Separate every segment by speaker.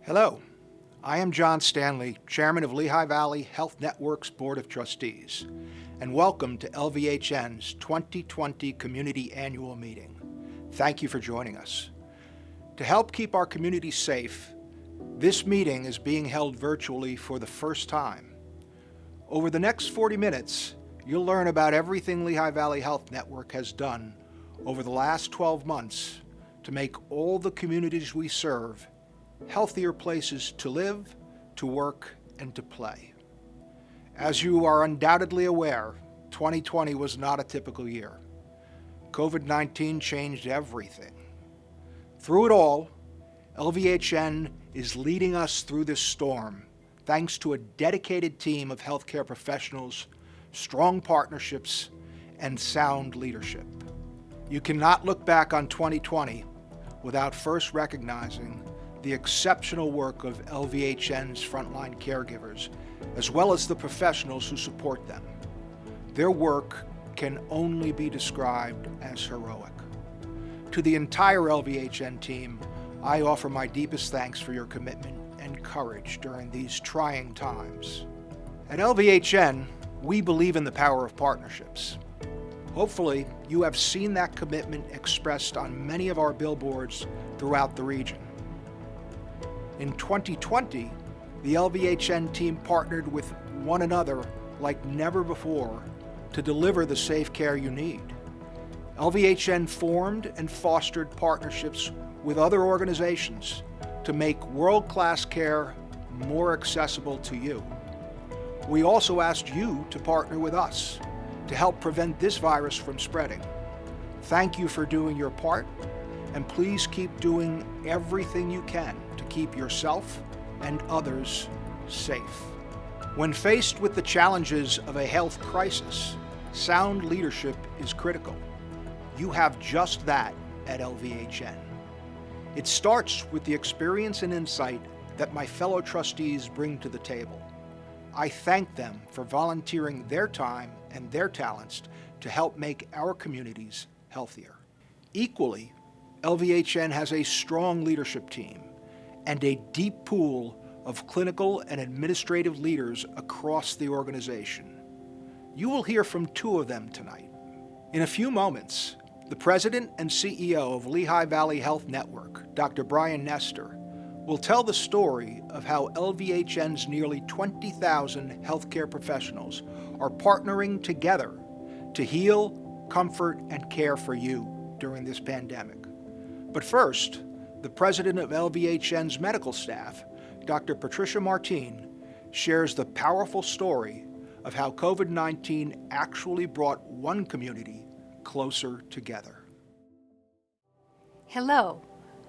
Speaker 1: Hello, I am John Stanley, Chairman of Lehigh Valley Health Network's Board of Trustees, and welcome to LVHN's 2020 Community Annual Meeting. Thank you for joining us. To help keep our community safe, this meeting is being held virtually for the first time. Over the next 40 minutes, you'll learn about everything Lehigh Valley Health Network has done over the last 12 months to make all the communities we serve healthier places to live, to work, and to play. As you are undoubtedly aware, 2020 was not a typical year. COVID-19 changed everything. Through it all, LVHN is leading us through this storm thanks to a dedicated team of healthcare professionals, strong partnerships, and sound leadership. You cannot look back on 2020 without first recognizing the exceptional work of LVHN's frontline caregivers, as well as the professionals who support them. Their work can only be described as heroic. To the entire LVHN team, I offer my deepest thanks for your commitment and courage during these trying times. At LVHN, we believe in the power of partnerships. Hopefully, you have seen that commitment expressed on many of our billboards throughout the region. In 2020, the LVHN team partnered with one another like never before to deliver the safe care you need. LVHN formed and fostered partnerships with other organizations to make world-class care more accessible to you. We also asked you to partner with us to help prevent this virus from spreading. Thank you for doing your part, and please keep doing everything you can to keep yourself and others safe. When faced with the challenges of a health crisis, sound leadership is critical. You have just that at LVHN. It starts with the experience and insight that my fellow trustees bring to the table. I thank them for volunteering their time and their talents to help make our communities healthier. Equally, LVHN has a strong leadership team and a deep pool of clinical and administrative leaders across the organization. You will hear from two of them tonight. In a few moments, the President and CEO of Lehigh Valley Health Network, Dr. Brian Nestor, will tell the story of how LVHN's nearly 20,000 healthcare professionals are partnering together to heal, comfort, and care for you during this pandemic. But first, the president of LVHN's medical staff, Dr. Patricia Martin, shares the powerful story of how COVID-19 actually brought one community closer together.
Speaker 2: Hello.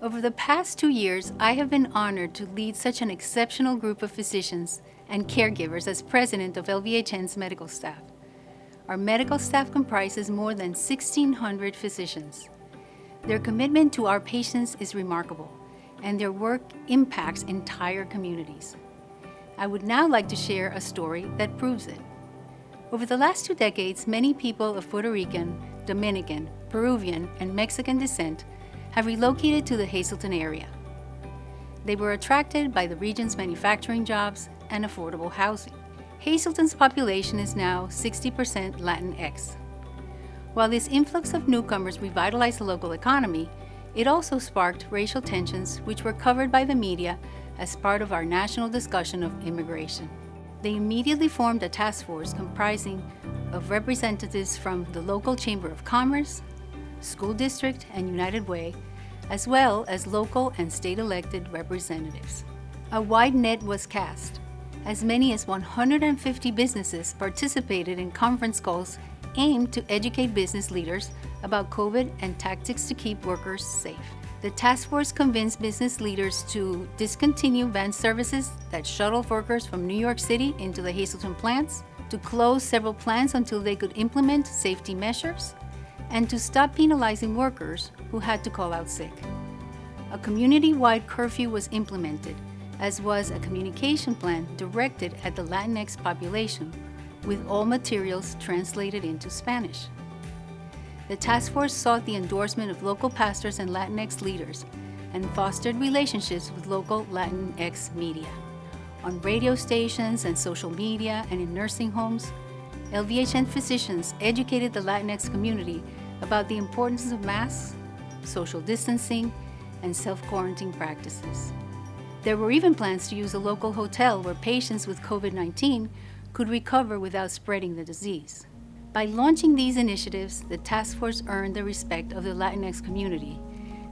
Speaker 2: Over the past 2 years, I have been honored to lead such an exceptional group of physicians and caregivers as president of LVHN's medical staff. Our medical staff comprises more than 1,600 physicians. Their commitment to our patients is remarkable, and their work impacts entire communities. I would now like to share a story that proves it. Over the last 2 decades, many people of Puerto Rican, Dominican, Peruvian, and Mexican descent have relocated to the Hazleton area. They were attracted by the region's manufacturing jobs and affordable housing. Hazleton's population is now 60% Latinx. While this influx of newcomers revitalized the local economy, it also sparked racial tensions which were covered by the media as part of our national discussion of immigration. They immediately formed a task force comprising of representatives from the local Chamber of Commerce, School District, and United Way, as well as local and state elected representatives. A wide net was cast. As many as 150 businesses participated in conference calls aimed to educate business leaders about COVID and tactics to keep workers safe. The task force convinced business leaders to discontinue van services that shuttle workers from New York City into the Hazleton plants, to close several plants until they could implement safety measures, and to stop penalizing workers who had to call out sick. A community-wide curfew was implemented, as was a communication plan directed at the Latinx population, with all materials translated into Spanish. The task force sought the endorsement of local pastors and Latinx leaders and fostered relationships with local Latinx media. On radio stations and social media and in nursing homes, LVHN physicians educated the Latinx community about the importance of masks, social distancing, and self-quarantine practices. There were even plans to use a local hotel where patients with COVID-19 could recover without spreading the disease. By launching these initiatives, the task force earned the respect of the Latinx community,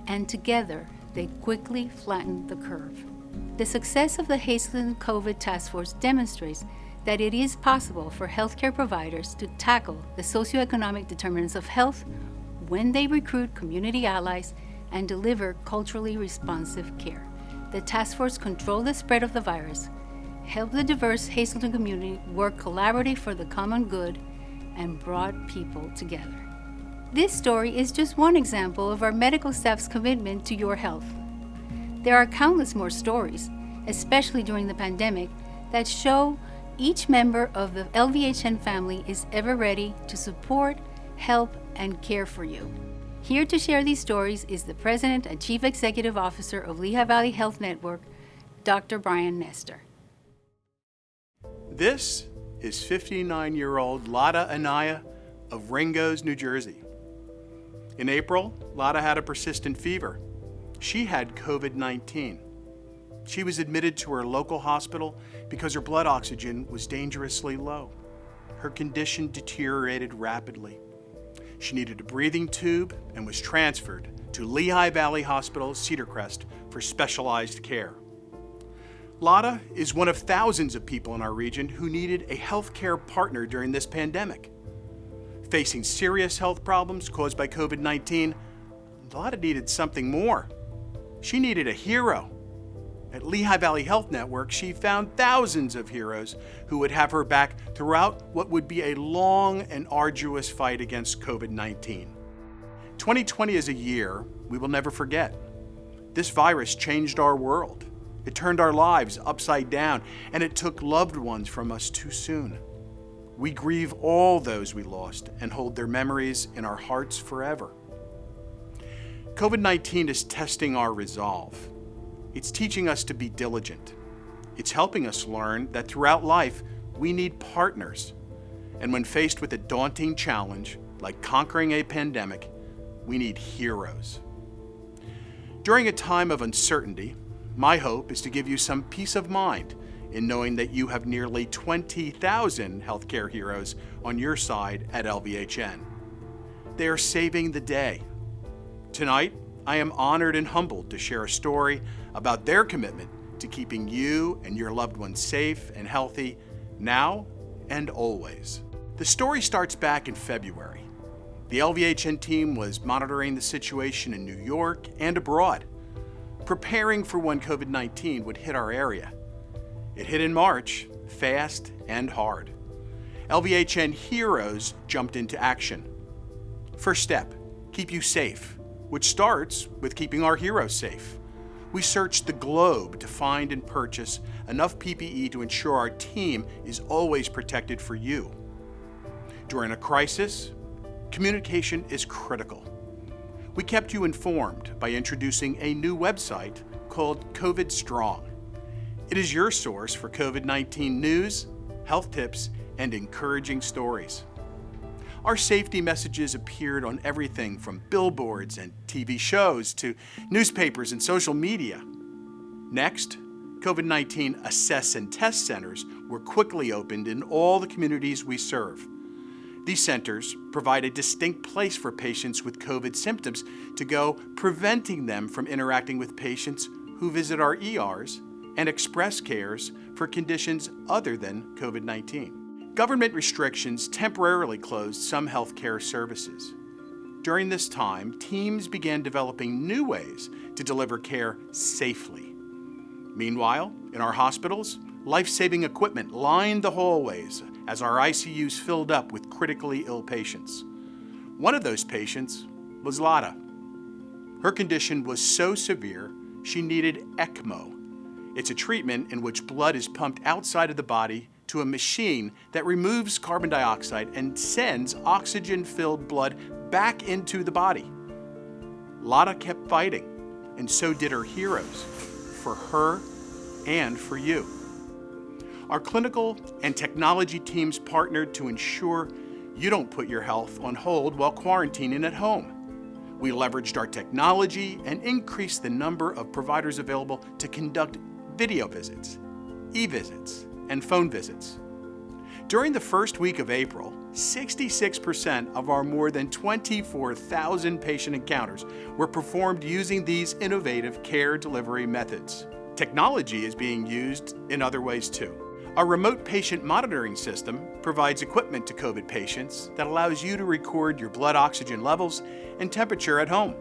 Speaker 2: and together they quickly flattened the curve. The success of the Hazelden COVID Task Force demonstrates that it is possible for healthcare providers to tackle the socioeconomic determinants of health when they recruit community allies and deliver culturally responsive care. The task force controlled the spread of the virus, helped the diverse Hazelden community work collaboratively for the common good, and brought people together. This story is just one example of our medical staff's commitment to your health. There are countless more stories, especially during the pandemic, that show each member of the LVHN family is ever ready to support, help, and care for you. Here to share these stories is the President and Chief Executive Officer of Lehigh Valley Health Network, Dr. Brian Nestor.
Speaker 3: This is 59-year-old Lada Anaya of Ringgoes, New Jersey. In April, Lada had a persistent fever. She had COVID-19. She was admitted to her local hospital because her blood oxygen was dangerously low. Her condition deteriorated rapidly. She needed a breathing tube and was transferred to Lehigh Valley Hospital, Cedar Crest, for specialized care. Lada is one of thousands of people in our region who needed a healthcare partner during this pandemic. Facing serious health problems caused by COVID-19, Lada needed something more. She needed a hero. At Lehigh Valley Health Network, she found thousands of heroes who would have her back throughout what would be a long and arduous fight against COVID-19. 2020 is a year we will never forget. This virus changed our world. It turned our lives upside down, and it took loved ones from us too soon. We grieve all those we lost and hold their memories in our hearts forever. COVID-19 is testing our resolve. It's teaching us to be diligent. It's helping us learn that throughout life, we need partners. And when faced with a daunting challenge, like conquering a pandemic, we need heroes. During a time of uncertainty, my hope is to give you some peace of mind in knowing that you have nearly 20,000 healthcare heroes on your side at LVHN. They are saving the day. Tonight, I am honored and humbled to share a story about their commitment to keeping you and your loved ones safe and healthy now and always. The story starts back in February. The LVHN team was monitoring the situation in New York and abroad, preparing for when COVID-19 would hit our area. It hit in March, fast and hard. LVHN heroes jumped into action. First step, keep you safe, which starts with keeping our heroes safe. We searched the globe to find and purchase enough PPE to ensure our team is always protected for you. During a crisis, communication is critical. We kept you informed by introducing a new website called COVID Strong. It is your source for COVID-19 news, health tips, and encouraging stories. Our safety messages appeared on everything from billboards and TV shows to newspapers and social media. Next, COVID-19 assess and test centers were quickly opened in all the communities we serve. These centers provide a distinct place for patients with COVID symptoms to go, preventing them from interacting with patients who visit our ERs and express cares for conditions other than COVID-19. Government restrictions temporarily closed some healthcare services. During this time, teams began developing new ways to deliver care safely. Meanwhile, in our hospitals, life-saving equipment lined the hallways as our ICUs filled up with critically ill patients. One of those patients was Lada. Her condition was so severe, she needed ECMO. It's a treatment in which blood is pumped outside of the body to a machine that removes carbon dioxide and sends oxygen-filled blood back into the body. Lada kept fighting. and so did her heroes, for her and for you. Our clinical and technology teams partnered to ensure you don't put your health on hold while quarantining at home. We leveraged our technology and increased the number of providers available to conduct video visits, e-visits, and phone visits. During the first week of April, 66% of our more than 24,000 patient encounters were performed using these innovative care delivery methods. Technology is being used in other ways too. Our remote patient monitoring system provides equipment to COVID patients that allows you to record your blood oxygen levels and temperature at home.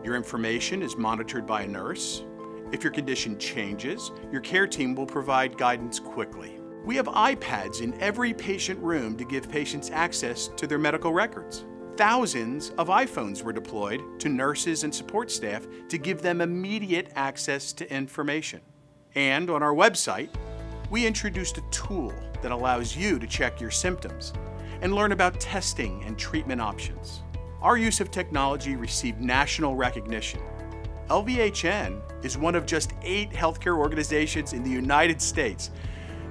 Speaker 3: Your information is monitored by a nurse. If your condition changes, your care team will provide guidance quickly. We have iPads in every patient room to give patients access to their medical records. Thousands of iPhones were deployed to nurses and support staff to give them immediate access to information. And on our website, we introduced a tool that allows you to check your symptoms and learn about testing and treatment options. Our use of technology received national recognition. LVHN is one of just 8 healthcare organizations in the United States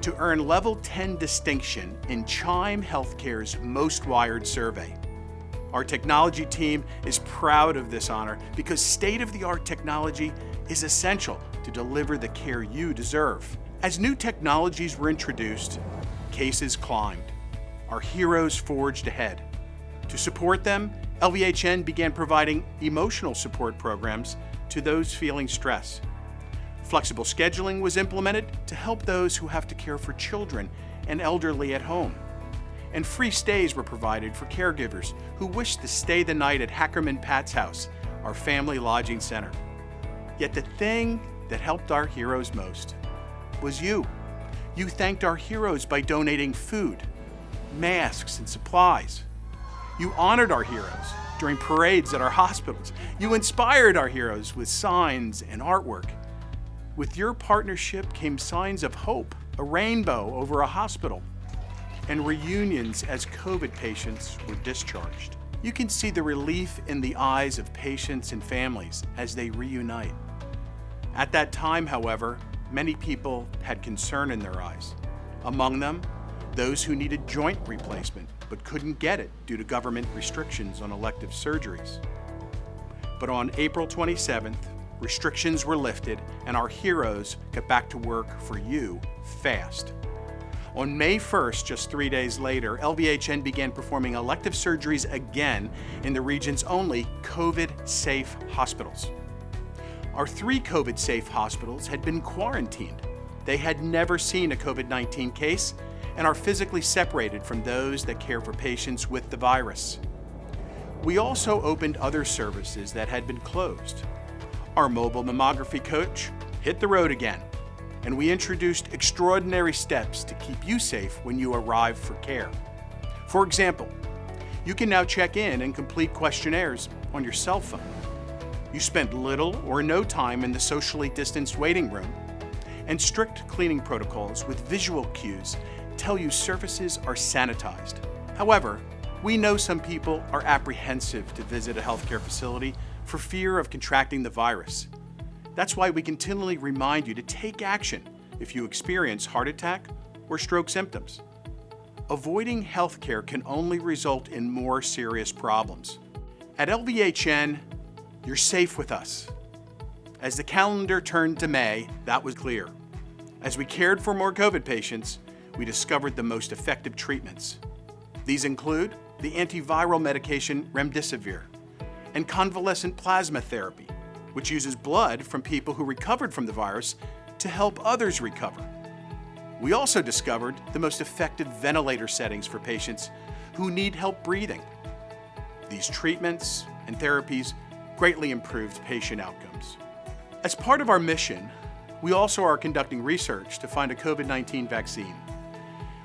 Speaker 3: to earn Level 10 distinction in Chime Healthcare's Most Wired survey. Our technology team is proud of this honor because state-of-the-art technology is essential to deliver the care you deserve. As new technologies were introduced, cases climbed. Our heroes forged ahead. To support them, LVHN began providing emotional support programs to those feeling stress. Flexible scheduling was implemented to help those who have to care for children and elderly at home. And free stays were provided for caregivers who wished to stay the night at Hackerman Pat's house, our family lodging center. Yet the thing that helped our heroes most was you. You thanked our heroes by donating food, masks, and supplies. You honored our heroes during parades at our hospitals. You inspired our heroes with signs and artwork. With your partnership came signs of hope, a rainbow over a hospital, and reunions as COVID patients were discharged. You can see the relief in the eyes of patients and families as they reunite. At that time, however, many people had concern in their eyes. Among them, those who needed joint replacement but couldn't get it due to government restrictions on elective surgeries. But on April 27th, restrictions were lifted and our heroes got back to work for you fast. On May 1st, just 3 days later, LVHN began performing elective surgeries again in the region's only COVID-safe hospitals. Our 3 COVID-safe hospitals had been quarantined. They had never seen a COVID-19 case and are physically separated from those that care for patients with the virus. We also opened other services that had been closed. Our mobile mammography coach hit the road again, and we introduced extraordinary steps to keep you safe when you arrive for care. For example, you can now check in and complete questionnaires on your cell phone. You spend little or no time in the socially distanced waiting room, and strict cleaning protocols with visual cues tell you surfaces are sanitized. However, we know some people are apprehensive to visit a healthcare facility for fear of contracting the virus. That's why we continually remind you to take action if you experience heart attack or stroke symptoms. Avoiding healthcare can only result in more serious problems. At LVHN, you're safe with us. As the calendar turned to May, that was clear. As we cared for more COVID patients, we discovered the most effective treatments. These include the antiviral medication remdesivir and convalescent plasma therapy, which uses blood from people who recovered from the virus to help others recover. We also discovered the most effective ventilator settings for patients who need help breathing. These treatments and therapies greatly improved patient outcomes. As part of our mission, we also are conducting research to find a COVID-19 vaccine.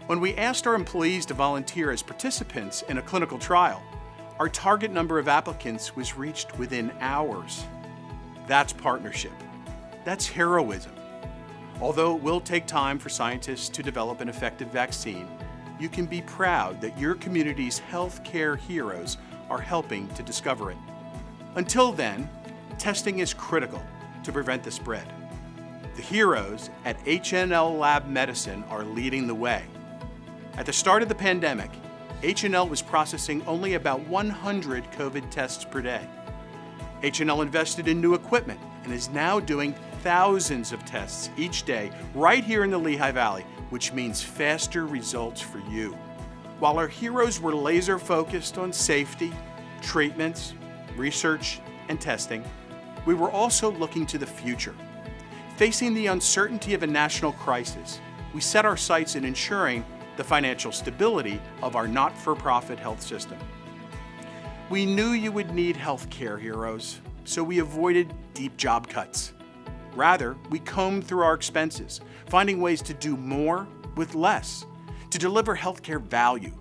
Speaker 3: When we asked our employees to volunteer as participants in a clinical trial, our target number of applicants was reached within hours. That's partnership. That's heroism. Although it will take time for scientists to develop an effective vaccine, you can be proud that your community's healthcare heroes are helping to discover it. Until then, Testing is critical to prevent the spread. The heroes at H&L Lab Medicine are leading the way. At the start of the pandemic, H&L was processing only about 100 COVID tests per day. H&L invested in new equipment and is now doing thousands of tests each day right here in the Lehigh Valley, which means faster results for you. While our heroes were laser focused on safety, treatments, research, and testing, we were also looking to the future. Facing the uncertainty of a national crisis, we set our sights in ensuring the financial stability of our not-for-profit health system. We knew you would need health care heroes, so we avoided deep job cuts. Rather, we combed through our expenses, finding ways to do more with less, to deliver healthcare value.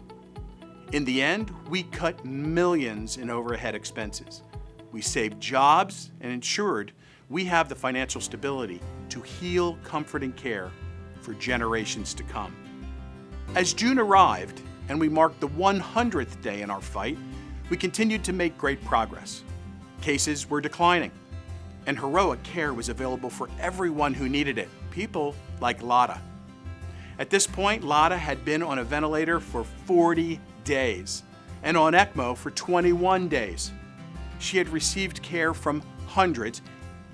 Speaker 3: In the end, we cut millions in overhead expenses. We saved jobs and ensured we have the financial stability to heal, comfort, and care for generations to come. As June arrived and we marked the 100th day in our fight, we continued to make great progress. Cases were declining, and heroic care was available for everyone who needed it, people like Lotta. At this point, Lotta had been on a ventilator for 40 days and on ECMO for 21 days. She had received care from hundreds,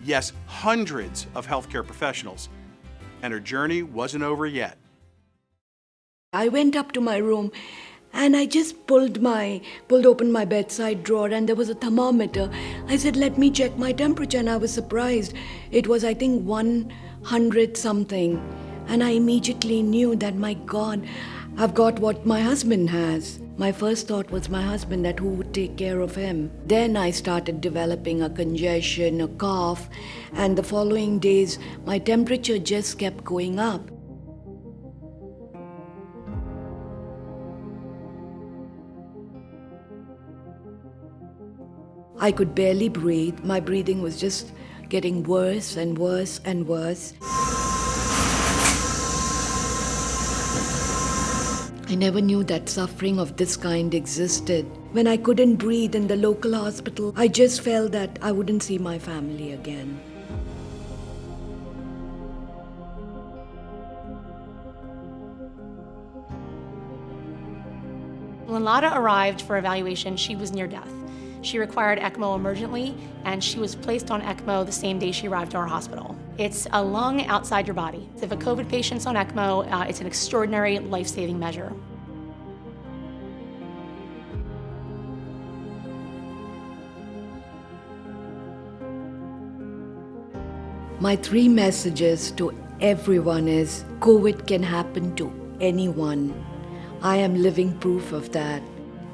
Speaker 3: yes, hundreds of healthcare professionals, and her journey wasn't over yet.
Speaker 4: I went up to my room and I just pulled open my bedside drawer and there was a thermometer. I said, let me check my temperature, and I was surprised. It was, I think, 100 something. And I immediately knew that, my God, I've got what my husband has. My first thought was my husband, that who would take care of him. Then I started developing a congestion, a cough, and the following days, my temperature just kept going up. I could barely breathe. My breathing was just getting worse and worse and worse. I never knew that suffering of this kind existed. When I couldn't breathe in the local hospital, I just felt that I wouldn't see my family again.
Speaker 5: When Lotta arrived for evaluation, she was near death. She required ECMO emergently, and she was placed on ECMO the same day she arrived to our hospital. It's a lung outside your body. If a COVID patient's on ECMO, it's an extraordinary life-saving measure.
Speaker 4: My 3 messages to everyone is, COVID can happen to anyone. I am living proof of that.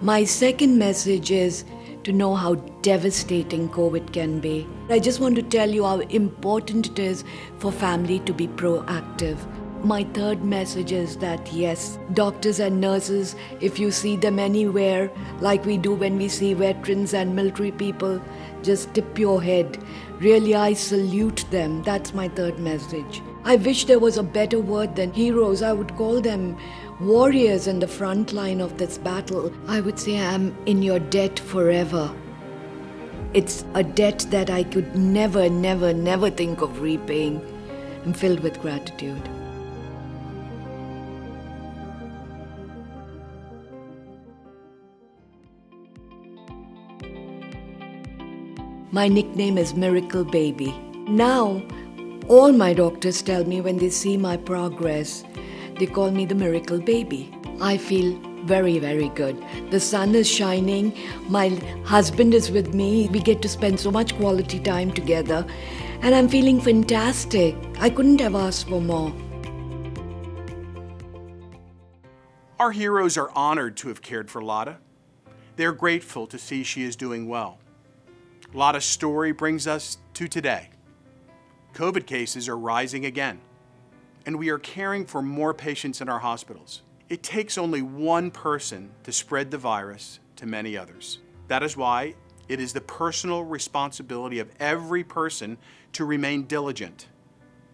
Speaker 4: My second message is to know how devastating COVID can be. I just want to tell you how important it is for family to be proactive. My third message is that, yes, doctors and nurses, if you see them anywhere, like we do when we see veterans and military people, just tip your head. Really, I salute them. That's my third message. I wish there was a better word than heroes. I would call them warriors in the front line of this battle. I would say I'm in your debt forever. It's a debt that I could never, never, never think of repaying. I'm filled with gratitude. My nickname is Miracle Baby. Now, all my doctors tell me when they see my progress, they call me the Miracle Baby. I feel very, very good. The sun is shining. My husband is with me. We get to spend so much quality time together. And I'm feeling fantastic. I couldn't have asked for more.
Speaker 3: Our heroes are honored to have cared for Lotta. They're grateful to see she is doing well. Lotta's story brings us to today. COVID cases are rising again, and we are caring for more patients in our hospitals. It takes only one person to spread the virus to many others. That is why it is the personal responsibility of every person to remain diligent.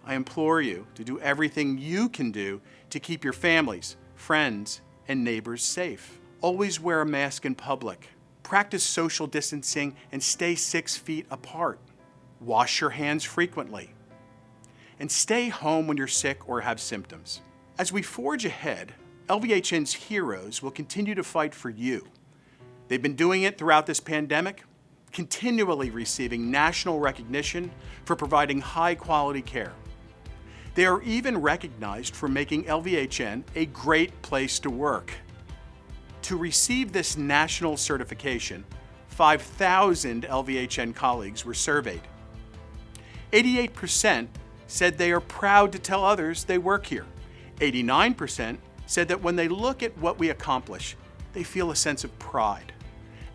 Speaker 3: I implore you to do everything you can do to keep your families, friends, and neighbors safe. Always wear a mask in public. Practice social distancing and stay 6 feet apart. Wash your hands frequently. And stay home when you're sick or have symptoms. As we forge ahead, LVHN's heroes will continue to fight for you. They've been doing it throughout this pandemic, continually receiving national recognition for providing high-quality care. They are even recognized for making LVHN a great place to work. To receive this national certification, 5,000 LVHN colleagues were surveyed. 88% said they are proud to tell others they work here. 89% said that when they look at what we accomplish, they feel a sense of pride.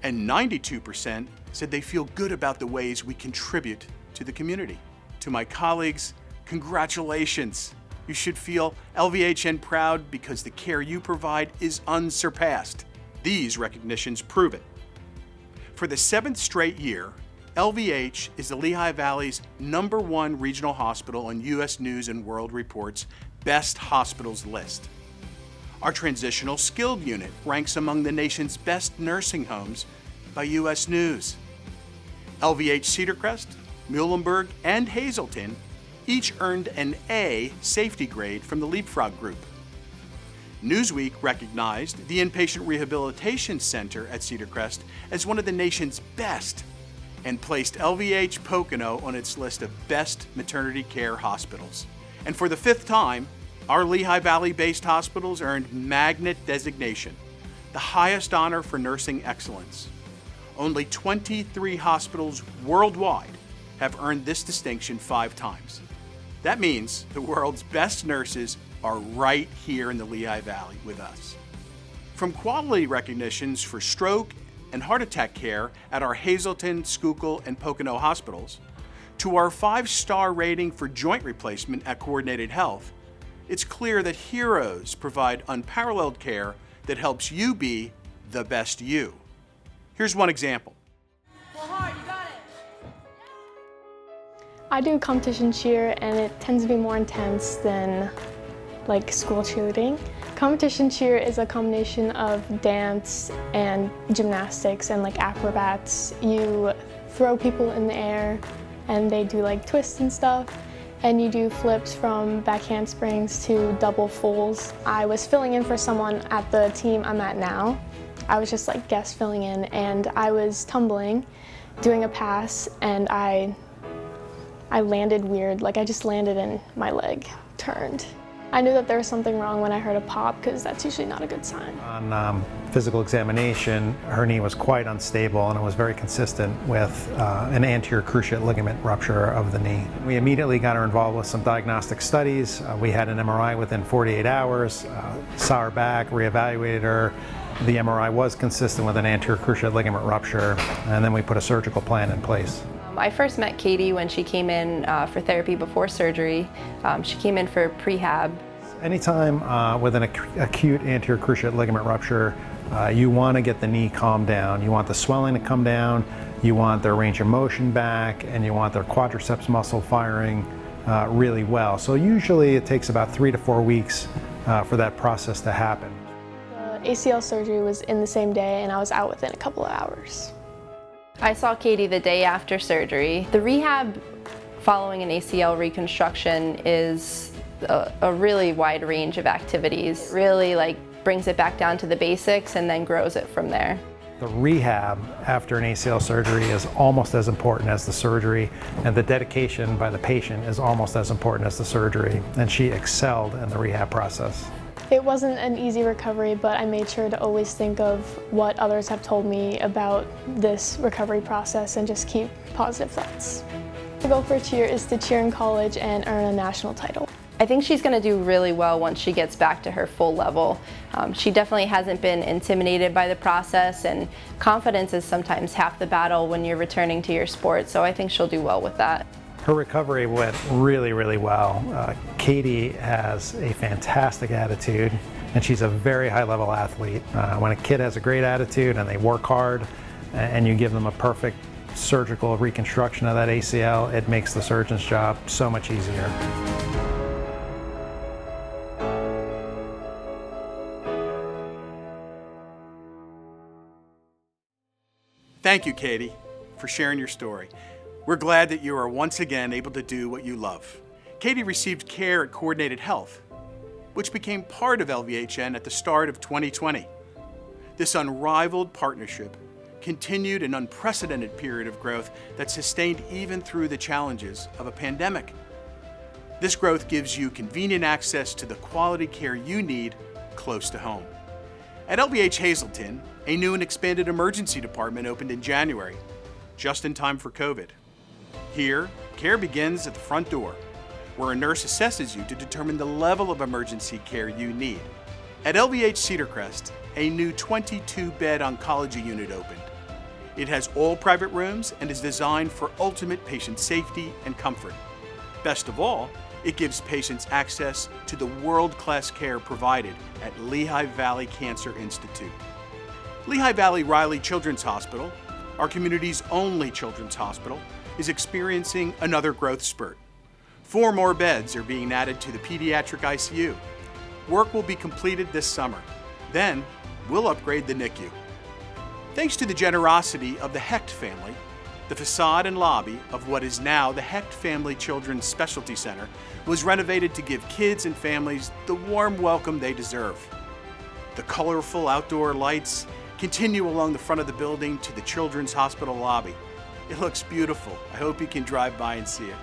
Speaker 3: And 92% said they feel good about the ways we contribute to the community. To my colleagues, congratulations. You should feel LVHN proud because the care you provide is unsurpassed. These recognitions prove it. For the 7th straight year, LVH is the Lehigh Valley's #1 regional hospital on U.S. News and World Report's Best Hospitals list. Our transitional skilled unit ranks among the nation's best nursing homes by U.S. News. LVH Cedar Crest, Muhlenberg, and Hazleton each earned an A safety grade from the Leapfrog Group. Newsweek recognized the Inpatient Rehabilitation Center at Cedar Crest as one of the nation's best and placed LVH Pocono on its list of best maternity care hospitals. And for the 5th time, our Lehigh Valley-based hospitals earned Magnet designation, the highest honor for nursing excellence. Only 23 hospitals worldwide have earned this distinction 5 times. That means the world's best nurses are right here in the Lehigh Valley with us. From quality recognitions for stroke and heart attack care at our Hazleton, Schuylkill, and Pocono hospitals, to our 5-star rating for joint replacement at Coordinated Health, it's clear that heroes provide unparalleled care that helps you be the best you. Here's one example.
Speaker 6: I do competition cheer, and it tends to be more intense than like school cheerleading. Competition cheer is a combination of dance and gymnastics and like acrobats. You throw people in the air and they do like twists and stuff, and you do flips from back handsprings to double fulls. I was filling in for someone at the team I'm at now. I was just like guest filling in, and I was tumbling, doing a pass, and I landed weird. Like I just landed and my leg turned. I knew that there was something wrong when I heard a pop, because that's usually not a good sign.
Speaker 7: On physical examination, her knee was quite unstable, and it was very consistent with an anterior cruciate ligament rupture of the knee. We immediately got her involved with some diagnostic studies. We had an MRI within 48 hours, saw her back, reevaluated her. The MRI was consistent with an anterior cruciate ligament rupture, and then we put a surgical plan in place.
Speaker 8: I first met Katie when she came in for therapy before surgery. She came in for prehab.
Speaker 7: Anytime with an acute anterior cruciate ligament rupture, you want to get the knee calmed down. You want the swelling to come down, you want their range of motion back, and you want their quadriceps muscle firing really well. So usually it takes about 3 to 4 weeks for that process to happen.
Speaker 6: The ACL surgery was in the same day, and I was out within a couple of hours.
Speaker 8: I saw Katie the day after surgery. The rehab following an ACL reconstruction is a really wide range of activities. It really brings it back down to the basics and then grows it from there.
Speaker 7: The rehab after an ACL surgery is almost as important as the surgery, and the dedication by the patient is almost as important as the surgery, and she excelled in the rehab process.
Speaker 6: It wasn't an easy recovery, but I made sure to always think of what others have told me about this recovery process and just keep positive thoughts. The goal for cheer is to cheer in college and earn a national title.
Speaker 8: I think she's going to do really well once she gets back to her full level. She definitely hasn't been intimidated by the process, and confidence is sometimes half the battle when you're returning to your sport, so I think she'll do well with that.
Speaker 7: Her recovery went really, really well. Katie has a fantastic attitude, and she's a very high-level athlete. When a kid has a great attitude and they work hard, and you give them a perfect surgical reconstruction of that ACL, it makes the surgeon's job so much easier.
Speaker 3: Thank you, Katie, for sharing your story. We're glad that you are once again able to do what you love. Katie received care at Coordinated Health, which became part of LVHN at the start of 2020. This unrivaled partnership continued an unprecedented period of growth that sustained even through the challenges of a pandemic. This growth gives you convenient access to the quality care you need close to home. At LVH Hazleton, a new and expanded emergency department opened in January, just in time for COVID. Here, care begins at the front door, where a nurse assesses you to determine the level of emergency care you need. At LVH Cedar Crest, a new 22-bed oncology unit opened. It has all private rooms and is designed for ultimate patient safety and comfort. Best of all, it gives patients access to the world-class care provided at Lehigh Valley Cancer Institute. Lehigh Valley Riley Children's Hospital, our community's only children's hospital, is experiencing another growth spurt. 4 more beds are being added to the pediatric ICU. Work will be completed this summer. Then, we'll upgrade the NICU. Thanks to the generosity of the Hecht family, the facade and lobby of what is now the Hecht Family Children's Specialty Center was renovated to give kids and families the warm welcome they deserve. The colorful outdoor lights continue along the front of the building to the Children's Hospital lobby. It looks beautiful. I hope you can drive by and see it.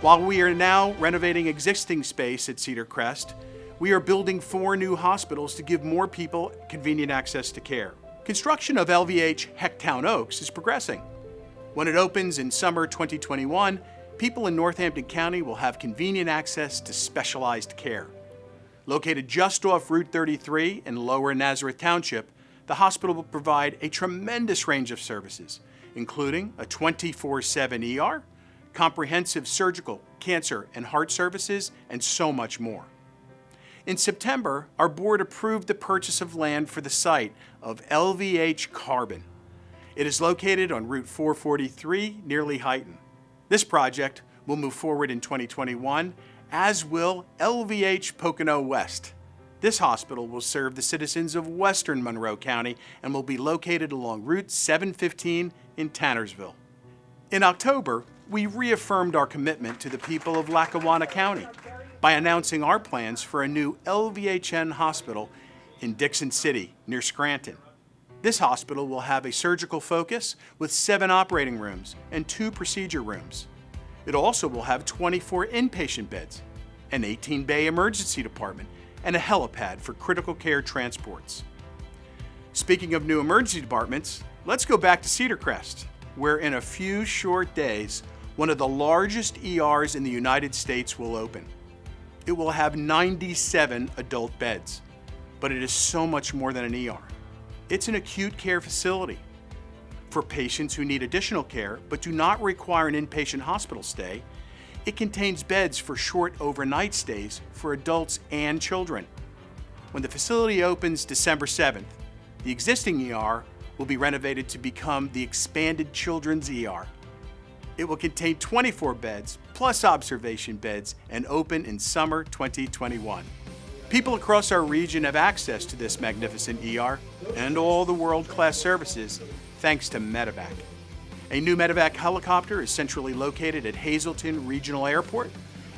Speaker 3: While we are now renovating existing space at Cedar Crest, we are building 4 new hospitals to give more people convenient access to care. Construction of LVH Hechttown Oaks is progressing. When it opens in summer 2021, people in Northampton County will have convenient access to specialized care. Located just off Route 33 in Lower Nazareth Township, the hospital will provide a tremendous range of services, including a 24/7 ER, comprehensive surgical, cancer, and heart services, and so much more. In September, our board approved the purchase of land for the site of LVH Carbon. It is located on Route 443 near Lehigh. This project will move forward in 2021, as will LVH Pocono West. This hospital will serve the citizens of western Monroe County and will be located along Route 715 in Tannersville. In October, we reaffirmed our commitment to the people of Lackawanna County by announcing our plans for a new LVHN hospital in Dixon City near Scranton. This hospital will have a surgical focus with 7 operating rooms and 2 procedure rooms. It also will have 24 inpatient beds, an 18-bay emergency department, and a helipad for critical care transports. Speaking of new emergency departments, let's go back to Cedar Crest, where in a few short days, one of the largest ERs in the United States will open. It will have 97 adult beds, but it is so much more than an ER. It's an acute care facility. For patients who need additional care but do not require an inpatient hospital stay, it contains beds for short overnight stays for adults and children. When the facility opens December 7th, the existing ER will be renovated to become the expanded Children's ER. It will contain 24 beds plus observation beds and open in summer 2021. People across our region have access to this magnificent ER and all the world-class services thanks to Medevac. A new Medevac helicopter is centrally located at Hazleton Regional Airport.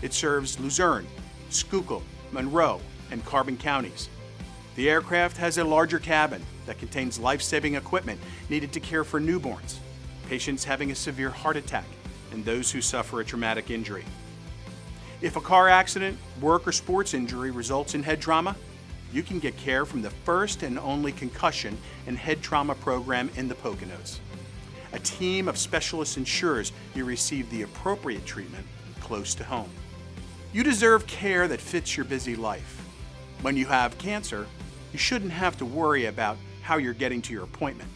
Speaker 3: It serves Luzerne, Schuylkill, Monroe, and Carbon counties. The aircraft has a larger cabin that contains life-saving equipment needed to care for newborns, patients having a severe heart attack, and those who suffer a traumatic injury. If a car accident, work, or sports injury results in head trauma, you can get care from the first and only concussion and head trauma program in the Poconos. A team of specialists ensures you receive the appropriate treatment close to home. You deserve care that fits your busy life. When you have cancer, you shouldn't have to worry about how you're getting to your appointment.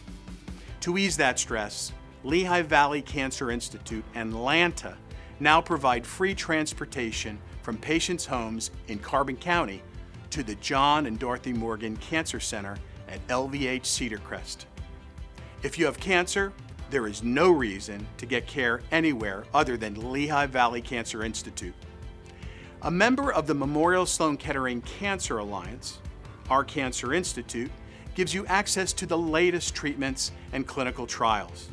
Speaker 3: To ease that stress, Lehigh Valley Cancer Institute and Lanta now provide free transportation from patients' homes in Carbon County to the John and Dorothy Morgan Cancer Center at LVH Cedar Crest. If you have cancer, there is no reason to get care anywhere other than Lehigh Valley Cancer Institute. A member of the Memorial Sloan Kettering Cancer Alliance, our Cancer Institute gives you access to the latest treatments and clinical trials,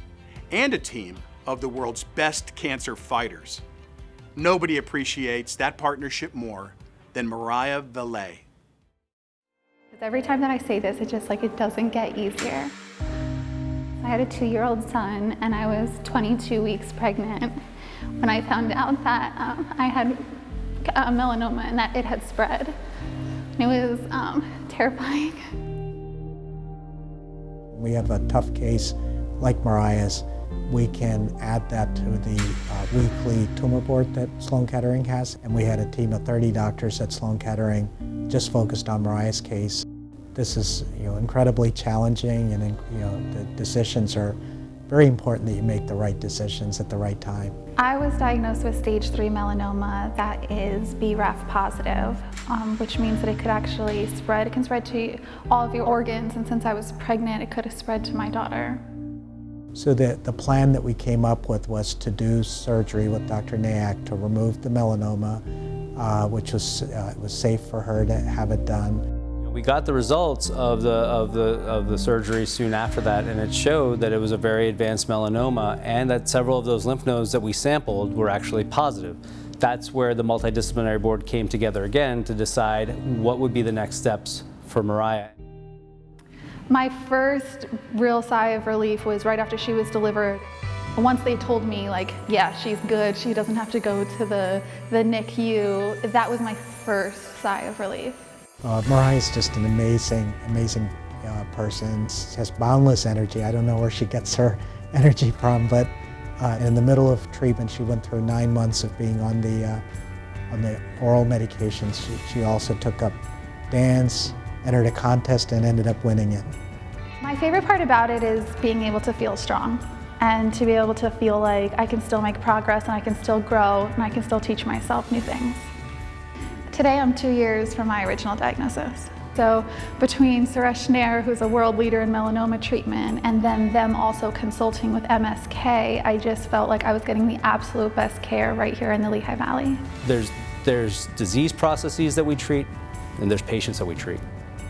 Speaker 3: and a team of the world's best cancer fighters. Nobody appreciates that partnership more than Mariah Valet.
Speaker 9: Every time that I say this, it's just like it doesn't get easier. I had a 2-year-old son and I was 22 weeks pregnant when I found out that I had melanoma and that it had spread. It was terrifying.
Speaker 10: We have a tough case like Mariah's. We can add that to the weekly tumor board that Sloan Kettering has, and we had a team of 30 doctors at Sloan Kettering just focused on Mariah's case. This is incredibly challenging, and the decisions are very important that you make the right decisions at the right time.
Speaker 9: I was diagnosed with stage 3 melanoma that is BRAF positive, which means that it could actually spread. It can spread to all of your organs, and since I was pregnant, it could have spread to my daughter.
Speaker 10: So the plan that we came up with was to do surgery with Dr. Nayak to remove the melanoma, which was it was safe for her to have it done.
Speaker 11: We got the results of the surgery soon after that, and it showed that it was a very advanced melanoma and that several of those lymph nodes that we sampled were actually positive. That's where the multidisciplinary board came together again to decide what would be the next steps for Mariah.
Speaker 9: My first real sigh of relief was right after she was delivered. Once they told me, like, yeah, she's good, she doesn't have to go to the NICU, that was my first sigh of relief.
Speaker 10: Mariah's just an amazing person. She has boundless energy. I don't know where she gets her energy from, but in the middle of treatment, she went through 9 months of being on the oral medications. She also took up dance, entered a contest, and ended up winning it.
Speaker 9: My favorite part about it is being able to feel strong and to be able to feel like I can still make progress and I can still grow and I can still teach myself new things. Today I'm 2 years from my original diagnosis. So between Suresh Nair, who's a world leader in melanoma treatment, and then them also consulting with MSK, I just felt like I was getting the absolute best care right here in the Lehigh Valley.
Speaker 11: There's disease processes that we treat, and there's patients that we treat.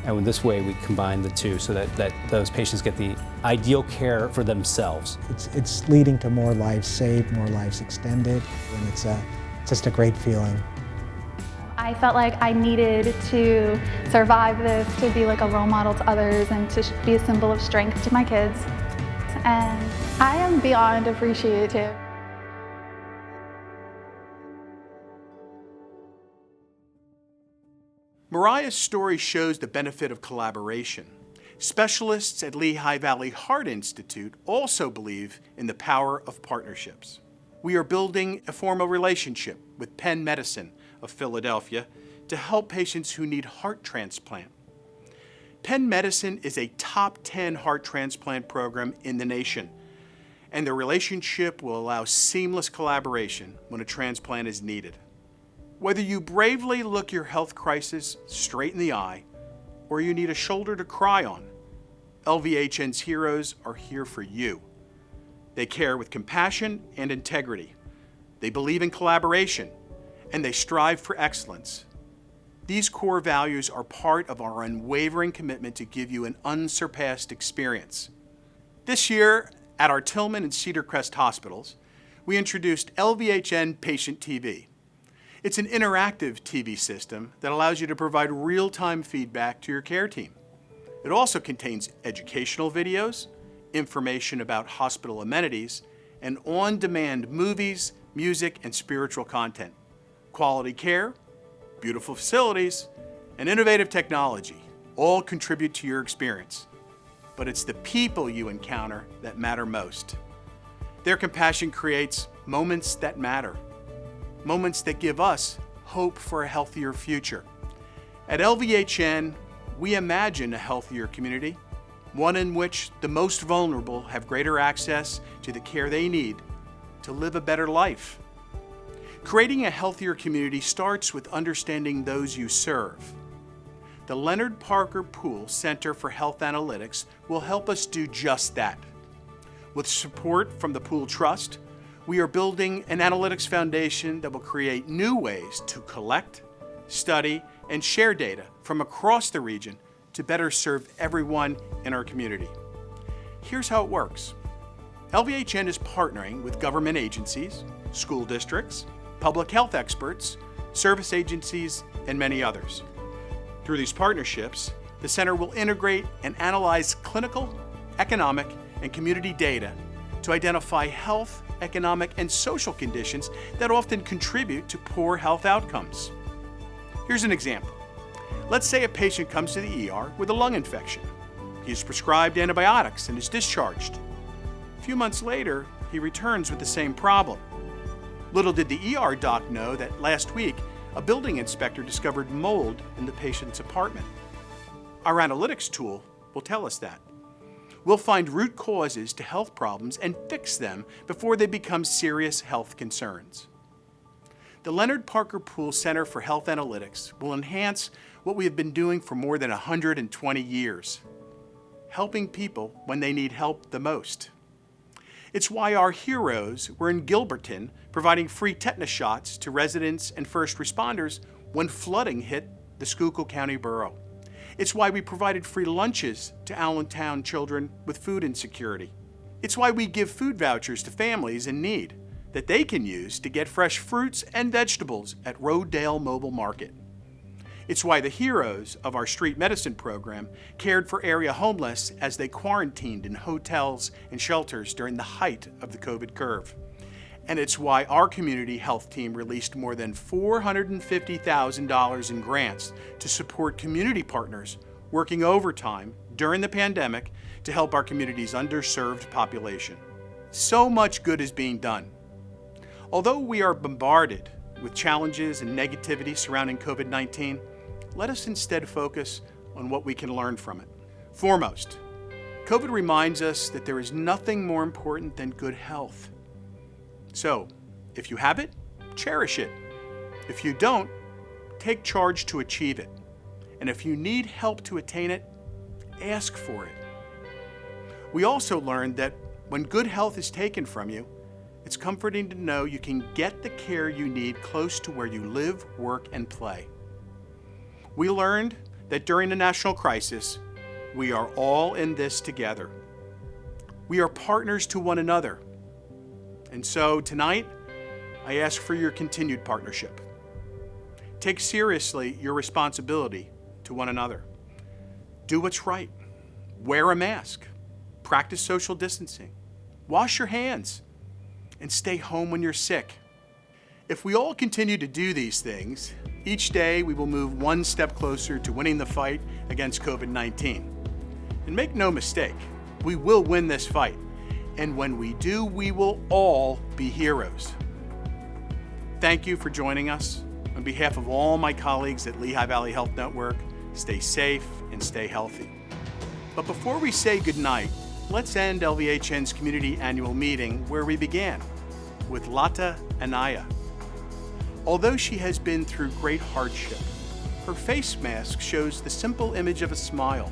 Speaker 11: And in this way, we combine the two so that those patients get the ideal care for themselves.
Speaker 10: It's leading to more lives saved, more lives extended, and it's just a great feeling.
Speaker 9: I felt like I needed to survive this, to be like a role model to others, and to be a symbol of strength to my kids. And I am beyond appreciative.
Speaker 3: Mariah's story shows the benefit of collaboration. Specialists at Lehigh Valley Heart Institute also believe in the power of partnerships. We are building a formal relationship with Penn Medicine of Philadelphia to help patients who need heart transplant. Penn Medicine is a top 10 heart transplant program in the nation, and the relationship will allow seamless collaboration when a transplant is needed. Whether you bravely look your health crisis straight in the eye or you need a shoulder to cry on, LVHN's heroes are here for you. They care with compassion and integrity. They believe in collaboration, and they strive for excellence. These core values are part of our unwavering commitment to give you an unsurpassed experience. This year, at our Tillman and Cedar Crest hospitals, we introduced LVHN Patient TV. It's an interactive TV system that allows you to provide real-time feedback to your care team. It also contains educational videos, information about hospital amenities, and on-demand movies, music, and spiritual content. Quality care, beautiful facilities, and innovative technology all contribute to your experience. But it's the people you encounter that matter most. Their compassion creates moments that matter. Moments that give us hope for a healthier future. At LVHN, we imagine a healthier community, one in which the most vulnerable have greater access to the care they need to live a better life. Creating a healthier community starts with understanding those you serve. The Leonard Parker Poole Center for Health Analytics will help us do just that. With support from the Poole Trust, we are building an analytics foundation that will create new ways to collect, study, and share data from across the region to better serve everyone in our community. Here's how it works. LVHN is partnering with government agencies, school districts, public health experts, service agencies, and many others. Through these partnerships, the center will integrate and analyze clinical, economic, and community data to identify health, economic, and social conditions that often contribute to poor health outcomes. Here's an example. Let's say a patient comes to the ER with a lung infection. He is prescribed antibiotics and is discharged. A few months later, he returns with the same problem. Little did the ER doc know that last week, a building inspector discovered mold in the patient's apartment. Our analytics tool will tell us that. We'll find root causes to health problems and fix them before they become serious health concerns. The Leonard Parker Poole Center for Health Analytics will enhance what we have been doing for more than 120 years, helping people when they need help the most. It's why our heroes were in Gilberton providing free tetanus shots to residents and first responders when flooding hit the Schuylkill County Borough. It's why we provided free lunches to Allentown children with food insecurity. It's why we give food vouchers to families in need that they can use to get fresh fruits and vegetables at Rodale Mobile Market. It's why the heroes of our street medicine program cared for area homeless as they quarantined in hotels and shelters during the height of the COVID curve. And it's why our community health team released more than $450,000 in grants to support community partners working overtime during the pandemic to help our community's underserved population. So much good is being done. Although we are bombarded with challenges and negativity surrounding COVID-19, let us instead focus on what we can learn from it. Foremost, COVID reminds us that there is nothing more important than good health. So, if you have it, cherish it. If you don't, take charge to achieve it. And if you need help to attain it, ask for it. We also learned that when good health is taken from you, it's comforting to know you can get the care you need close to where you live, work, and play. We learned that during a national crisis, we are all in this together. We are partners to one another. And so tonight, I ask for your continued partnership. Take seriously your responsibility to one another. Do what's right. Wear a mask. Practice social distancing. Wash your hands. And stay home when you're sick. If we all continue to do these things, each day we will move one step closer to winning the fight against COVID-19. And make no mistake, we will win this fight. And when we do, we will all be heroes. Thank you for joining us. On behalf of all my colleagues at Lehigh Valley Health Network, stay safe and stay healthy. But before we say goodnight, let's end LVHN's community annual meeting where we began, with Lata Anaya. Although she has been through great hardship, her face mask shows the simple image of a smile.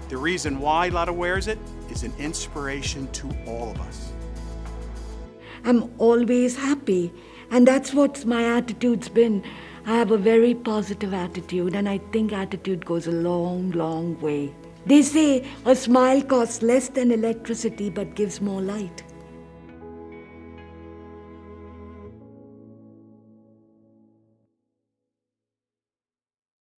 Speaker 3: The reason why Lata wears it is an inspiration to all of us.
Speaker 4: I'm always happy, and that's what my attitude's been. I have a very positive attitude, and I think attitude goes a long, long way. They say a smile costs less than electricity but gives more light.